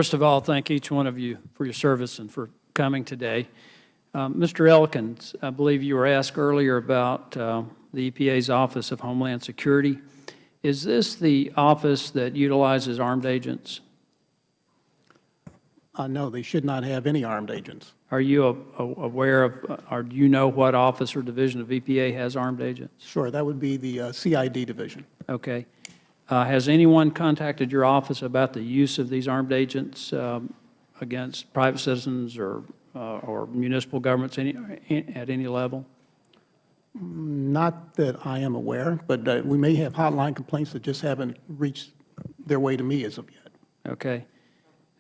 First of all, thank each one of you for your service and for coming today. Mr. Elkins, I believe you were asked earlier about the EPA's Office of Homeland Security. Is this the office that utilizes armed agents? No, they should not have any armed agents. Are you aware of, or do you know what office or division of EPA has armed agents? Sure, that would be the CID division. Okay. Has anyone contacted your office about the use of these armed agents against private citizens or municipal governments at any level? Not that I am aware, but we may have hotline complaints that just haven't reached their way to me as of yet. Okay.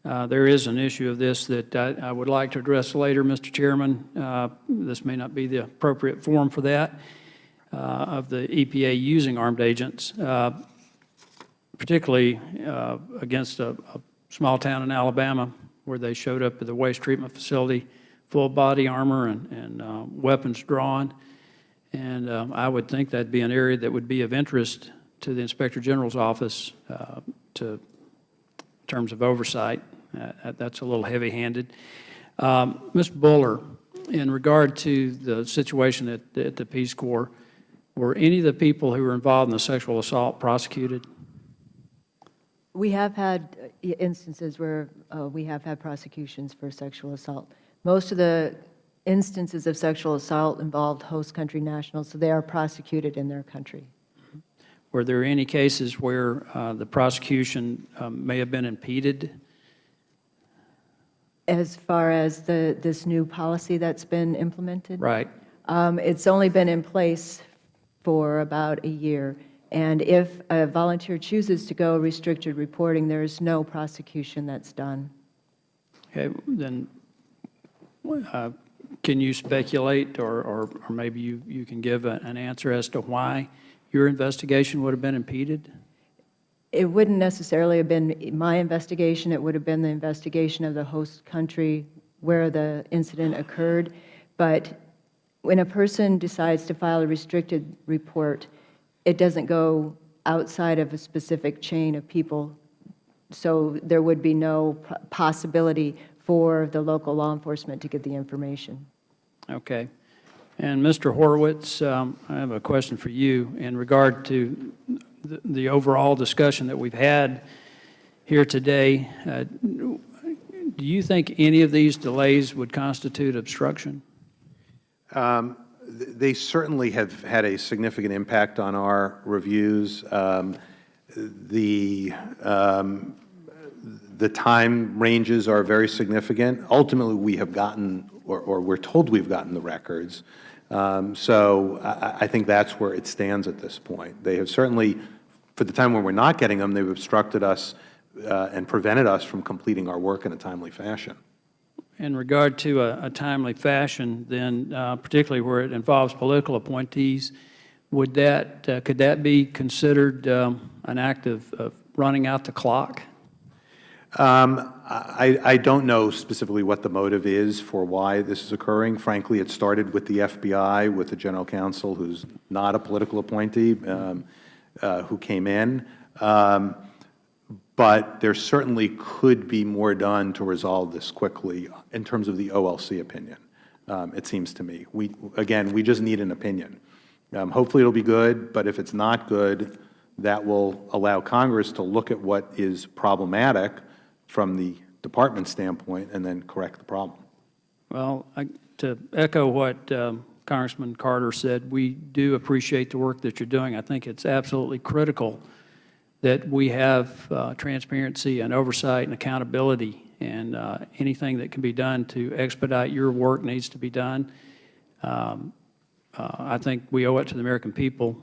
There is an issue of this that I would like to address later, Mr. Chairman. This may not be the appropriate forum for that, of the EPA using armed agents, particularly against a small town in Alabama where they showed up at the waste treatment facility, full body armor and weapons drawn. And I would think that'd be an area that would be of interest to the Inspector General's office in terms of oversight. That's a little heavy-handed. Mr. Buller, in regard to the situation at the Peace Corps, were any of the people who were involved in the sexual assault prosecuted? We have had instances where we have had prosecutions for sexual assault. Most of the instances of sexual assault involved host country nationals, so they are prosecuted in their country. Were there any cases where the prosecution may have been impeded? As far as this new policy that's been implemented? Right. It's only been in place for about a year. And if a volunteer chooses to go restricted reporting, there is no prosecution that's done. Okay, then can you speculate or maybe you can give an answer as to why your investigation would have been impeded? It wouldn't necessarily have been my investigation. It would have been the investigation of the host country where the incident occurred. But when a person decides to file a restricted report, it doesn't go outside of a specific chain of people. So there would be no possibility for the local law enforcement to get the information. Okay. And Mr. Horowitz, I have a question for you in regard to the overall discussion that we've had here today. Do you think any of these delays would constitute obstruction? They certainly have had a significant impact on our reviews. The time ranges are very significant. Ultimately, we have gotten, or we're told we've gotten the records. So I think that's where it stands at this point. They have certainly, for the time when we're not getting them, they've obstructed us and prevented us from completing our work in a timely fashion. In regard to a timely fashion, then particularly where it involves political appointees, would that could that be considered an act of running out the clock? I don't know specifically what the motive is for why this is occurring. Frankly, it started with the FBI, with the General Counsel, who's not a political appointee, who came in. But there certainly could be more done to resolve this quickly in terms of the OLC opinion, it seems to me. Again, we just need an opinion. Hopefully it'll be good, but if it's not good, that will allow Congress to look at what is problematic from the Department standpoint and then correct the problem. Well, to echo what Congressman Carter said, we do appreciate the work that you're doing. I think it's absolutely critical that we have transparency and oversight and accountability, and anything that can be done to expedite your work needs to be done. I think we owe it to the American people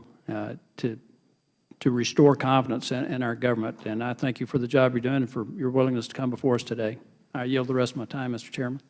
to restore confidence in our government, and I thank you for the job you're doing and for your willingness to come before us today. I yield the rest of my time, Mr. Chairman.